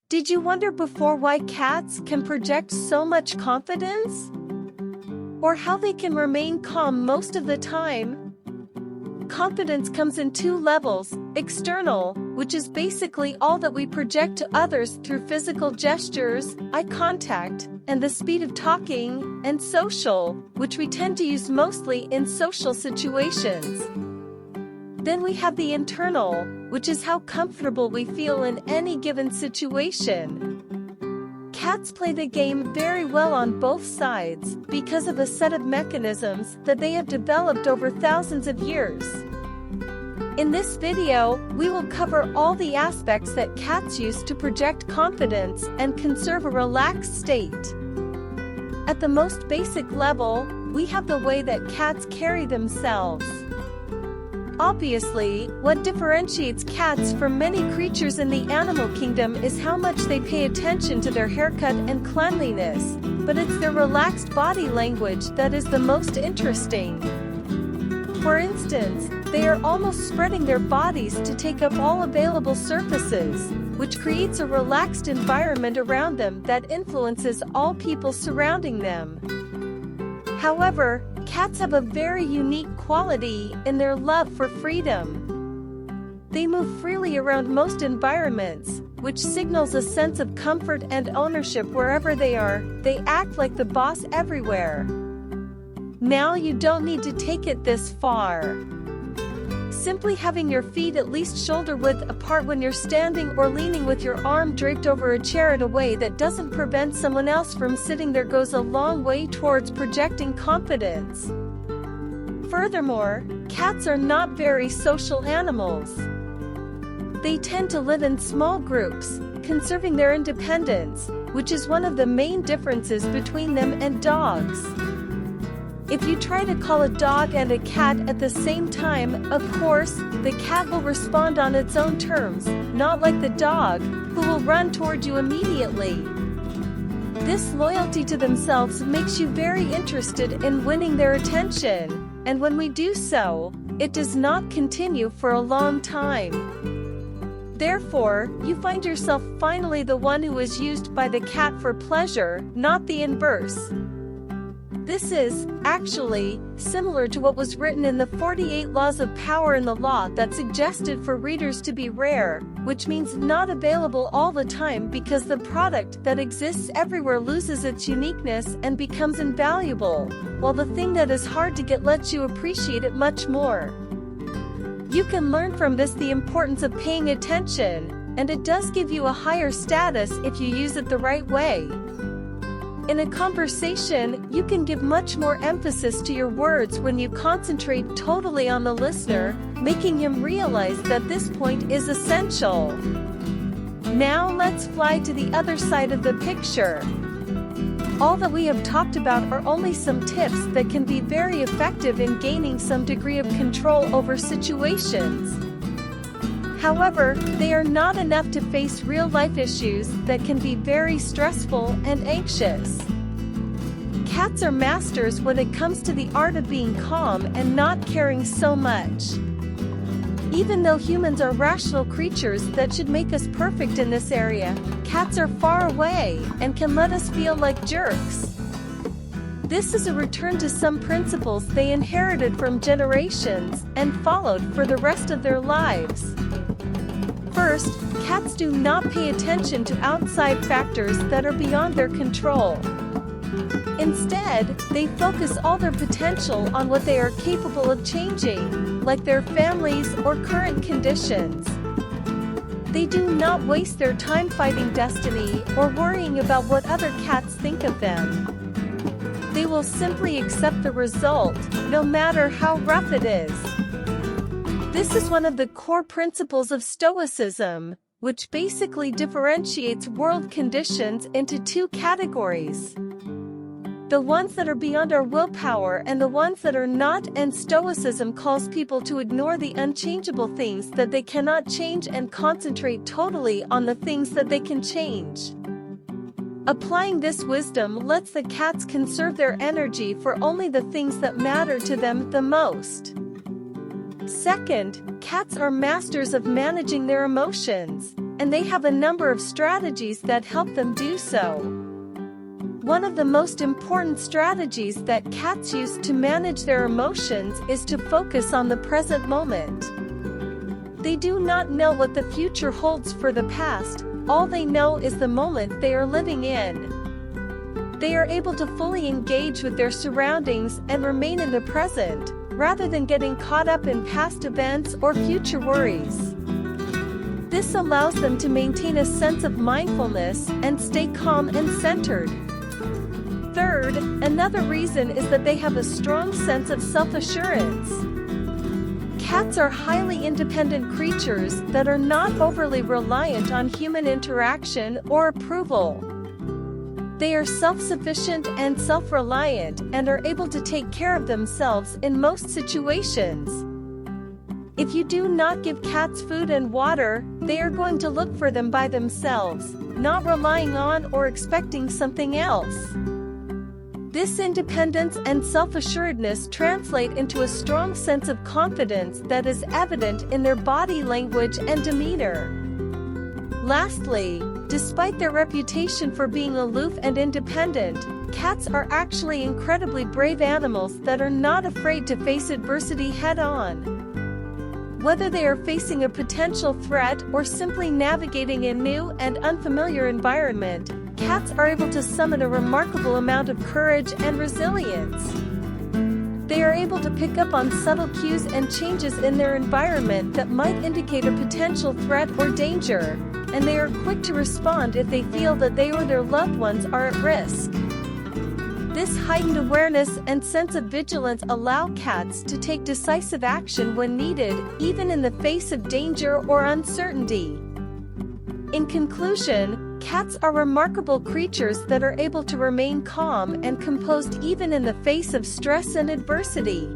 Did you wonder before why cats can project so much confidence? Or how they can remain calm most of the time? Confidence comes in two levels: external, which is basically all that we project to others through physical gestures, eye contact, and the speed of talking, and social, which we tend to use mostly in social situations. Then we have the internal, which is how comfortable we feel in any given situation. Cats play the game very well on both sides because of a set of mechanisms that they have developed over thousands of years. In this video, we will cover all the aspects that cats use to project confidence and conserve a relaxed state. At the most basic level, we have the way that cats carry themselves. Obviously, what differentiates cats from many creatures in the animal kingdom is how much they pay attention to their haircut and cleanliness, but it's their relaxed body language that is the most interesting. For instance, they are almost spreading their bodies to take up all available surfaces, which creates a relaxed environment around them that influences all people surrounding them. However, cats have a very unique quality in their love for freedom. They move freely around most environments, which signals a sense of comfort and ownership wherever they are. They act like the boss everywhere. Now you don't need to take it this far. Simply having your feet at least shoulder width apart when you're standing or leaning with your arm draped over a chair in a way that doesn't prevent someone else from sitting there goes a long way towards projecting confidence. Furthermore, cats are not very social animals. They tend to live in small groups, conserving their independence, which is one of the main differences between them and dogs. If you try to call a dog and a cat at the same time, of course, the cat will respond on its own terms, not like the dog, who will run toward you immediately. This loyalty to themselves makes you very interested in winning their attention, and when we do so, it does not continue for a long time. Therefore, you find yourself finally the one who is used by the cat for pleasure, not the inverse. This is, actually, similar to what was written in the 48 Laws of Power in the law that suggested for readers to be rare, which means not available all the time because the product that exists everywhere loses its uniqueness and becomes invaluable, while the thing that is hard to get lets you appreciate it much more. You can learn from this the importance of paying attention, and it does give you a higher status if you use it the right way. In a conversation, you can give much more emphasis to your words when you concentrate totally on the listener, making him realize that this point is essential. Now let's fly to the other side of the picture. All that we have talked about are only some tips that can be very effective in gaining some degree of control over situations. However, they are not enough to face real-life issues that can be very stressful and anxious. Cats are masters when it comes to the art of being calm and not caring so much. Even though humans are rational creatures that should make us perfect in this area, cats are far away and can let us feel like jerks. This is a return to some principles they inherited from generations and followed for the rest of their lives. First, cats do not pay attention to outside factors that are beyond their control. Instead, they focus all their potential on what they are capable of changing, like their families or current conditions. They do not waste their time fighting destiny or worrying about what other cats think of them. They will simply accept the result, no matter how rough it is. This is one of the core principles of Stoicism, which basically differentiates world conditions into two categories: the ones that are beyond our willpower and the ones that are not, and Stoicism calls people to ignore the unchangeable things that they cannot change and concentrate totally on the things that they can change. Applying this wisdom lets the cats conserve their energy for only the things that matter to them the most. Second, cats are masters of managing their emotions. and they have a number of strategies that help them do so. One of the most important strategies that cats use to manage their emotions is to focus on the present moment. They do not know what the future holds for the past, all they know is the moment they are living in. They are able to fully engage with their surroundings and remain in the present, rather than getting caught up in past events or future worries. This allows them to maintain a sense of mindfulness and stay calm and centered. Third, another reason is that they have a strong sense of self-assurance. Cats are highly independent creatures that are not overly reliant on human interaction or approval. They are self-sufficient and self-reliant and are able to take care of themselves in most situations. If you do not give cats food and water, they are going to look for them by themselves, not relying on or expecting something else. This independence and self-assuredness translate into a strong sense of confidence that is evident in their body language and demeanor. Lastly, despite their reputation for being aloof and independent, cats are actually incredibly brave animals that are not afraid to face adversity head-on. Whether they are facing a potential threat or simply navigating a new and unfamiliar environment, cats are able to summon a remarkable amount of courage and resilience. They are able to pick up on subtle cues and changes in their environment that might indicate a potential threat or danger, and they are quick to respond if they feel that they or their loved ones are at risk. This heightened awareness and sense of vigilance allow cats to take decisive action when needed, even in the face of danger or uncertainty. In conclusion, cats are remarkable creatures that are able to remain calm and composed even in the face of stress and adversity.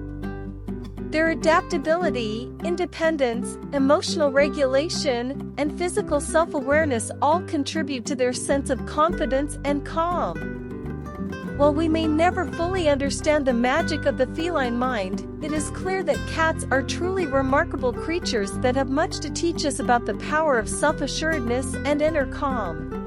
Their adaptability, independence, emotional regulation, and physical self-awareness all contribute to their sense of confidence and calm. While we may never fully understand the magic of the feline mind, it is clear that cats are truly remarkable creatures that have much to teach us about the power of self-assuredness and inner calm.